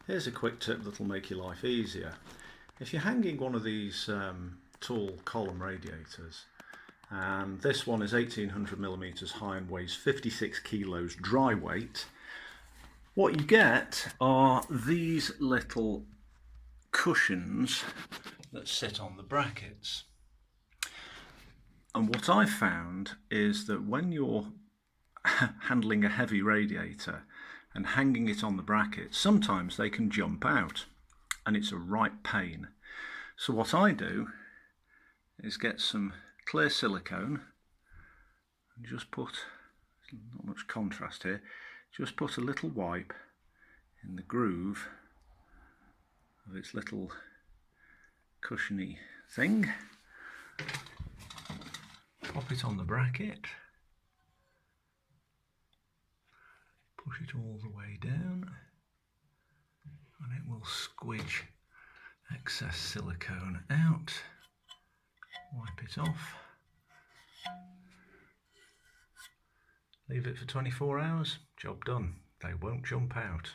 Here's a quick tip that'll make your life easier. If you're hanging one of these tall column radiators, and this one is 1800 millimeters high and weighs 56 kilos dry weight, what you get are these little cushions that sit on the brackets. And what I've found is that when you're handling a heavy radiator and hanging it on the bracket, sometimes they can jump out and it's a right pain. So what I do is get some clear silicone and just put, not much contrast here, just put a little wipe in the groove of its little cushiony thing, pop it on the bracket, push it all the way down, and it will squidge excess silicone out. Wipe it off. Leave it for 24 hours, job done. They won't jump out.